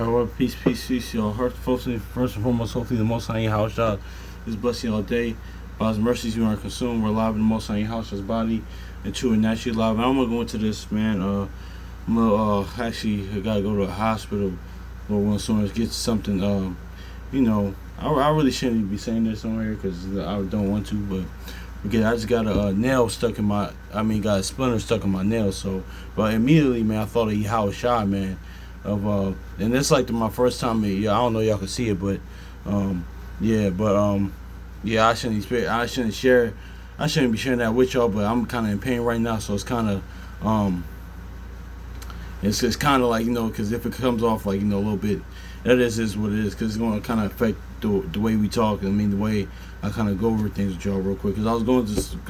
Well, peace, y'all. First and foremost, hopefully the Most High Yahweh is blessing all day. By His mercies, we are consumed. We're alive in the Most High Yahweh's body, and true and naturally alive. And I'm gonna go into this, man. Actually, I gotta go to a hospital, or when someone gets something. I really shouldn't be saying this on here because I don't want to, but because I just got a nail stuck in my. Got a splinter stuck in my nail. So, but immediately, man, I thought of Yahweh Shai, man. And it's like my first time. I don't know y'all can see it, but I shouldn't share. I shouldn't be sharing that with y'all, but I'm kind of in pain right now, so it's kind of it's kind of like, because if it comes off like, a little bit, that is what it is, because it's going to kind of affect the way we talk. The way I kind of go over things with y'all real quick, because I was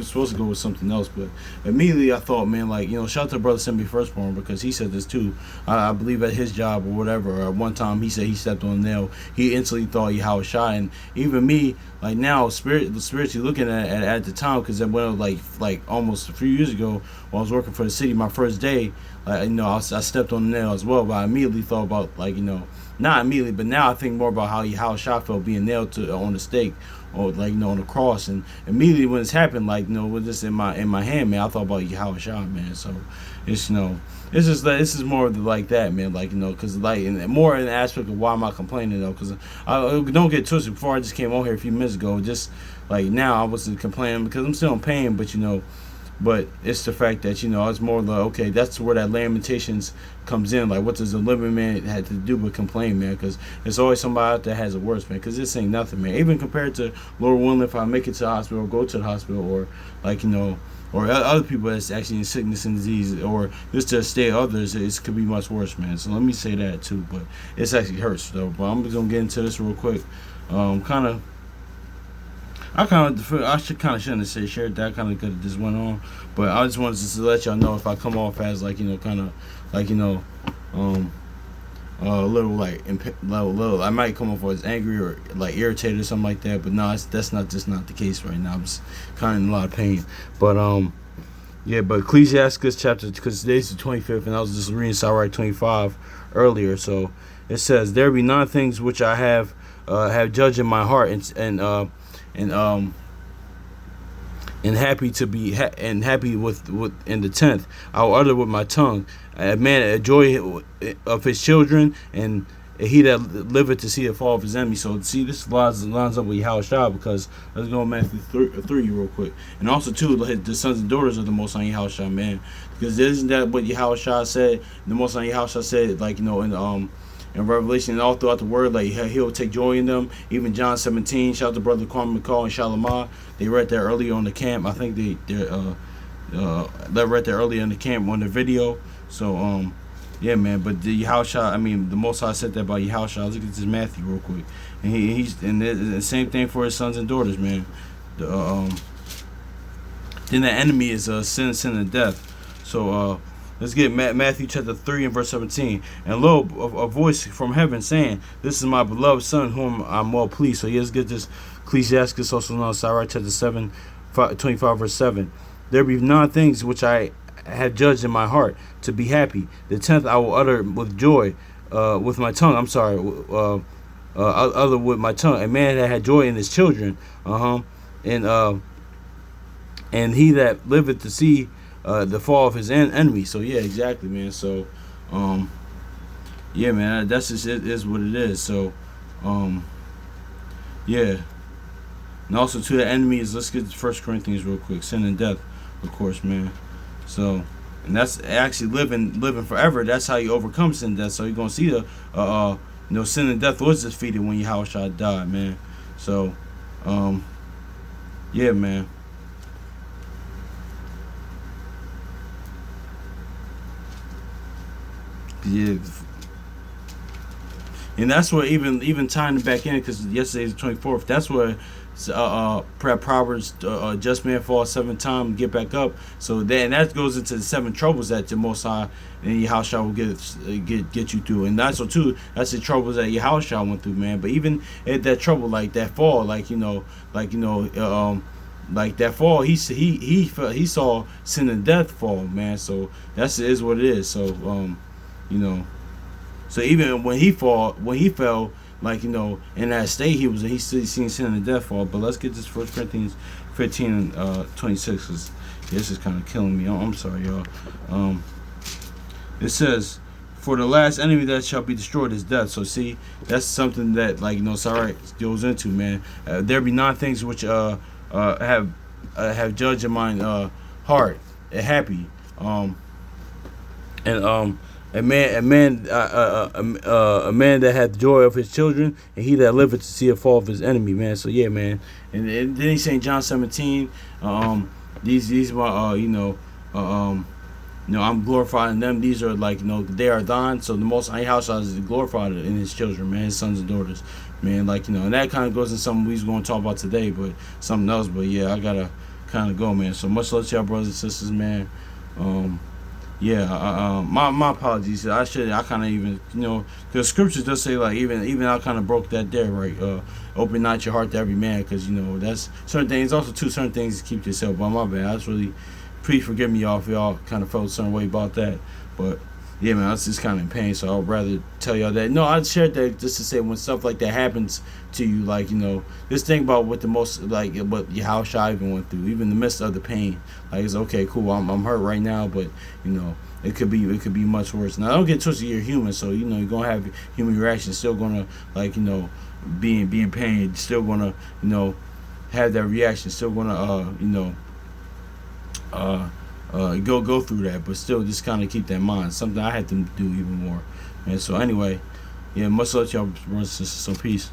supposed to go with something else, but immediately I thought, man, shout out to brother Simbi Firstborn, because he said this too. I believe at his job or whatever, at one time he said he stepped on a nail. He instantly thought Yahweh Shai, and even me, like now, spiritually looking at the time, because it went like almost a few years ago when I was working for the city, my first day, I stepped on the nail as well, but I immediately thought about not immediately, but now I think more about how Shai felt being nailed on the stake, or on the cross, and immediately when it's happened, with this in my hand, man, I thought about Yahweh Shai, man. So it's it's just that this is more like that, man. Because more in the aspect of why am I complaining though? Because I don't get twisted. Before I just came on here a few minutes ago, just now I wasn't complaining because I'm still in pain, but it's the fact that it's more like, okay, that's where that Lamentations comes in. Like, what does a living man have to do but complain, man? Because there's always somebody out there has it worse, man. Because this ain't nothing, man. Even compared to Lord willing, if I make it to the hospital or go to the hospital, or or other people that's actually in sickness and disease, or just to stay others, it could be much worse, man. So let me say that too. But it's actually hurts though. But I'm just gonna get into this real quick. I shouldn't have said shared that. Kind of could have just went on, but I just wanted to let y'all know if I come off as a little, I might come off as angry or irritated or something like that. But no, that's not the case right now. I'm just kind of in a lot of pain. But but Ecclesiastes chapter, because today's the 25th, and I was just reading Sirach 25 earlier. So it says, "There be 9 things which I have judged in my heart, and happy to be happy with in the 10th I will utter with my tongue, a man a joy of his children, and he that liveth to see the fall of his enemy." So see, this lines up with Yahweh Shai, because let's go to Matthew 3 real quick, and also too the sons and daughters of the Most High Yahweh Shai, man, because isn't that what Yahweh Shai said? The Most High Yahweh Shai said, in Revelation and all throughout the word, he'll take joy in them. Even John 17, shout out to brother Kwame McCall and Shalimah. They read that earlier on the camp. I think they read that earlier in the camp on the video. So yeah, man. But the Yahushua, the Most High said that about Yahushua. Let's look at this Matthew real quick, and he's the same thing for his sons and daughters, man. Then the enemy is sin, and death. So let's get Matthew chapter 3 and verse 17. "And lo, a voice from heaven saying, This is my beloved son, whom I'm well pleased." So let's get this Ecclesiastes, also known as Sirach chapter 25 verse 7. "There be 9 things which I have judged in my heart to be happy. The 10th I will utter with joy, with my tongue. Utter with my tongue. A man that had joy in his children, and he that liveth to see the fall of his enemy." So yeah, exactly, man. So yeah, man, that's just it is what it is. So yeah, and also to the enemies, let's get 1 Corinthians real quick. Sin and death, of course, man. So, and that's actually living forever. That's how you overcome sin and death. So you're gonna see sin and death was defeated when Yahweh died, man. So yeah, man. Yeah, and that's where even tying it back in, because yesterday's the 24th. That's where Proverbs, just man falls 7 times, get back up. So then that goes into the 7 troubles that the Most High and Yahweh will get you through. And that's what too. That's the troubles that Yahweh went through, man. But even at that trouble, like that fall, like that fall, he saw sin and death fall, man. So that's is what it is. So So even when he fell, like in that state he still seen sin and death fall. But let's get this First Corinthians 15 and 26, because this is kind of killing me. I'm sorry, y'all. It says, "For the last enemy that shall be destroyed is death." So see, that's something that Sarai goes into, man. There be 9 things which have judged in mine heart and happy. And a man that hath joy of his children, and he that liveth to see a fall of his enemy, man. So yeah, man. And then he saying John 17, these are I'm glorifying them. These are they are thine. So the Most High house is glorified in his children, man, his sons and daughters, man. And that kind of goes in something we was going to talk about today, but something else. But yeah, I gotta kind of go, man. So much love to y'all, brothers and sisters, man. My apologies. I kind of even because scriptures does say even I kind of broke that there, right? Open not your heart to every man, because that's certain things. Also, certain things to keep yourself. But my bad. I was really, please forgive me, y'all, if y'all kind of felt a certain way about that. But yeah, man, I was just kind of in pain, so I'd rather tell y'all that. No, I shared that just to say when stuff like that happens to you, just think about what what Yahushua even went through, even in the midst of the pain. It's okay, cool. I'm hurt right now, but it could be much worse. Now, don't get twisted. You're human, so you're gonna have human reactions. Still gonna be in pain. Still gonna have that reaction. Still gonna go through that, but still just kind of keep that in mind. Something I had to do even more. And so anyway, yeah, much love to y'all, brothers and sisters. So peace.